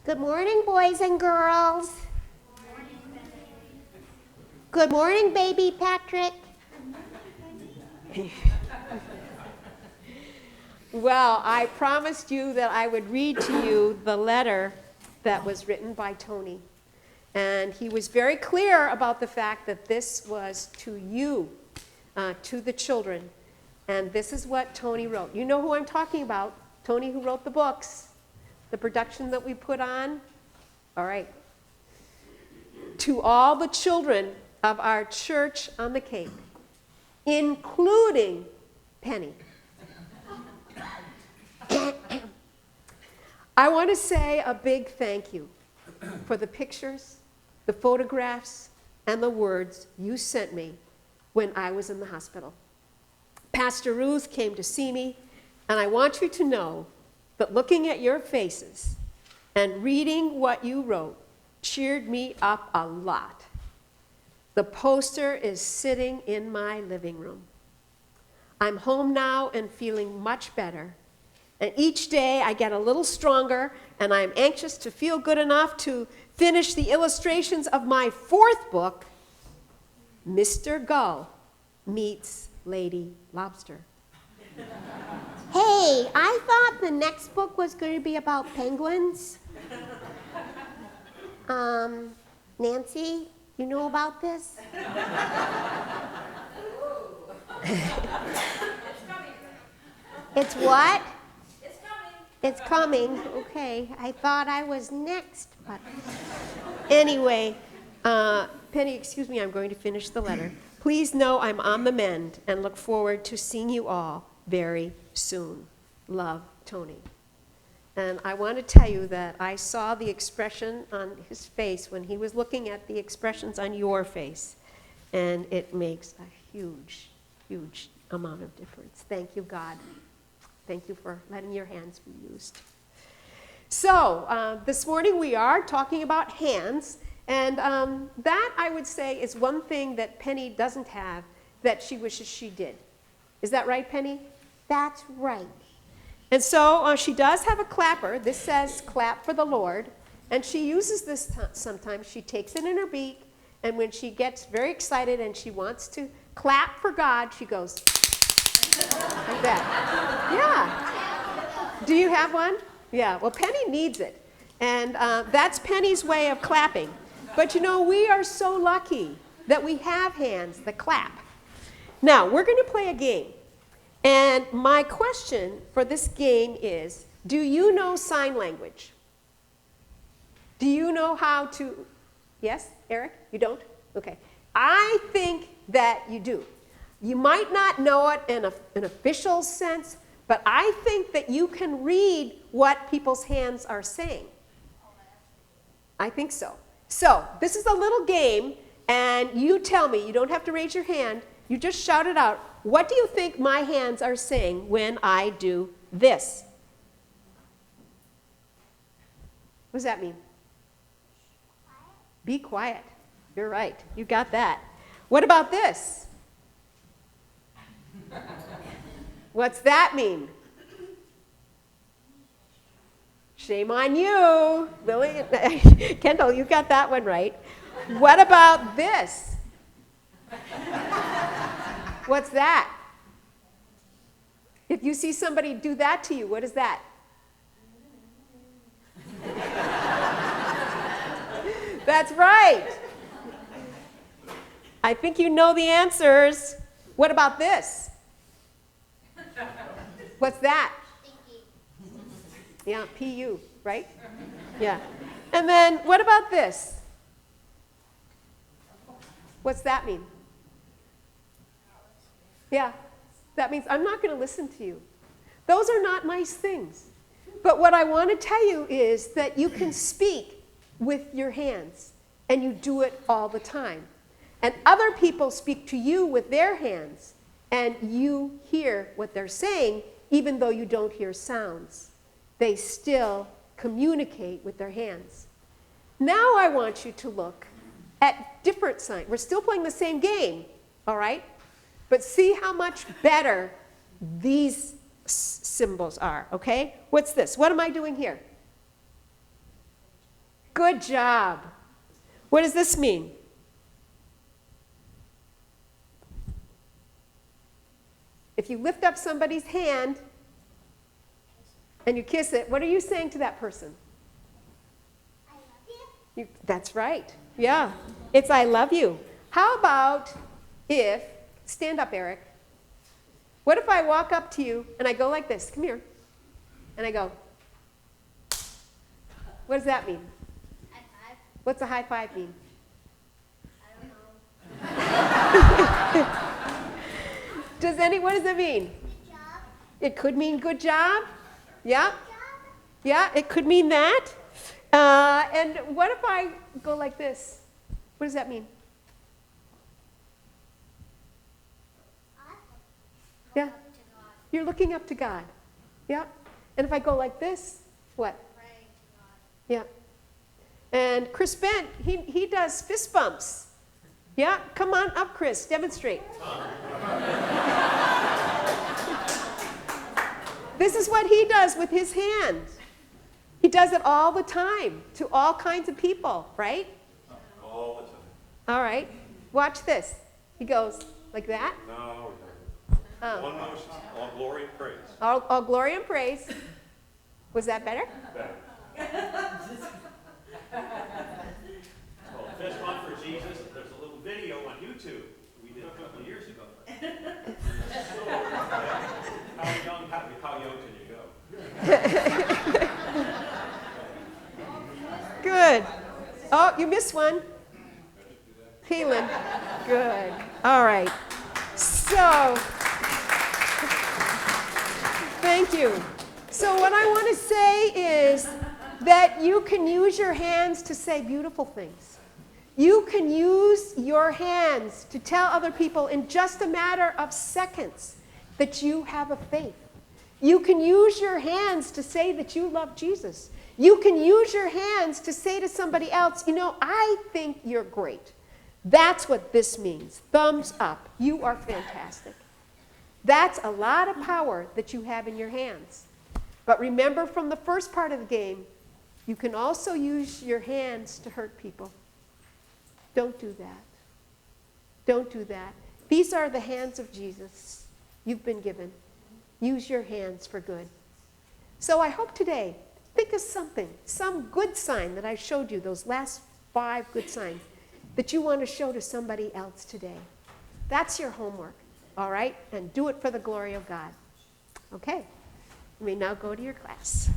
Good morning, boys and girls. Good morning, baby Patrick. Well, I promised you that I would read to you the letter that was written by Tony. And he was very clear about the fact that this was to you, to the children. And this is what Tony wrote. You know who I'm talking about. Tony, who wrote the books, the production that we put on. All right. To all the children of our church on the Cape, including Penny. I want to say a big thank you for the pictures, the photographs, and the words you sent me when I was in the hospital. Pastor Ruth came to see me, and I want you to know that looking at your faces and reading what you wrote cheered me up a lot. The poster is sitting in my living room. I'm home now and feeling much better. And each day I get a little stronger, and I'm anxious to feel good enough to finish the illustrations of my fourth book, Mr. Gull Meets Lady Lobster. Hey, I thought the next book was going to be about penguins. Nancy, you know about this? It's what? It's coming. Okay. I thought I was next, but anyway, Penny, excuse me, I'm going to finish the letter. Please know I'm on the mend and look forward to seeing you all very soon. Love, Tony. And I want to tell you that I saw the expression on his face when he was looking at the expressions on your face, and it makes a huge, huge amount of difference. Thank you, God. Thank you for letting your hands be used. So this morning we are talking about hands, and that, I would say, is one thing that Penny doesn't have that she wishes she did. Is that right, Penny? That's right. And so she does have a clapper. This says, clap for the Lord. And she uses this sometimes. She takes it in her beak, and when she gets very excited and she wants to clap for God, she goes like that. Yeah. Do you have one? Yeah. Well, Penny needs it. And that's Penny's way of clapping. But you know, we are so lucky that we have hands that clap. Now, we're going to play a game. And my question for this game is, do you know sign language? Do you know how to, yes, Eric? You don't? Okay. I think that you do. You might not know it in an official sense, but I think that you can read what people's hands are saying. I think so. So, this is a little game, and you tell me, you don't have to raise your hand, you just shout it out. What do you think my hands are saying when I do this? What does that mean? Be quiet. You're right. You got that. What about this? What's that mean? Shame on you. Lily, Kendall, you got that one right. What about this? What's that? If you see somebody do that to you, what is that? That's right. I think you know the answers. What about this? What's that? Yeah, P-U, right? Yeah. And then what about this? What's that mean? Yeah, that means I'm not going to listen to you. Those are not nice things. But what I want to tell you is that you can speak with your hands, and you do it all the time. And other people speak to you with their hands, and you hear what they're saying, even though you don't hear sounds. They still communicate with their hands. Now I want you to look at different signs. We're still playing the same game, all right? But see how much better these symbols are, okay? What's this? What am I doing here? Good job. What does this mean? If you lift up somebody's hand and you kiss it, what are you saying to that person? I love you. That's right. Yeah. It's I love you. How about if, stand up, Eric. What if I walk up to you and I go like this? Come here. And I go. What does that mean? High five. What's a high five mean? I don't know. What does it mean? Good job. It could mean good job. Yeah. Good job. Yeah, it could mean that. And what if I go like this? What does that mean? Awesome. Yeah. Up to God. You're looking up to God. Yeah. And if I go like this, what? Praying to God. Yeah. And Chris Bent, he does fist bumps. Yeah. Come on up, Chris. Demonstrate. This is what he does with his hand. He does it all the time to all kinds of people, right? All the time. All right. Watch this. He goes like that. No, Oh. one motion, all glory and praise. All glory and praise. Was that better? Better. Well, fist bump for Jesus. There's a little video on YouTube we did a couple of years ago. So, how young can you go? Good. Oh, you missed one. Healing. Good. All right. So, thank you. So what I want to say is that you can use your hands to say beautiful things. You can use your hands to tell other people in just a matter of seconds that you have a faith. You can use your hands to say that you love Jesus. You can use your hands to say to somebody else, you know, I think you're great. That's what this means. Thumbs up. You are fantastic. That's a lot of power that you have in your hands. But remember from the first part of the game, you can also use your hands to hurt people. Don't do that. Don't do that. These are the hands of Jesus you've been given. Use your hands for good. So I hope today, think of something, some good sign that I showed you, those last 5 good signs, that you want to show to somebody else today. That's your homework, all right? And do it for the glory of God. Okay, you may now go to your class.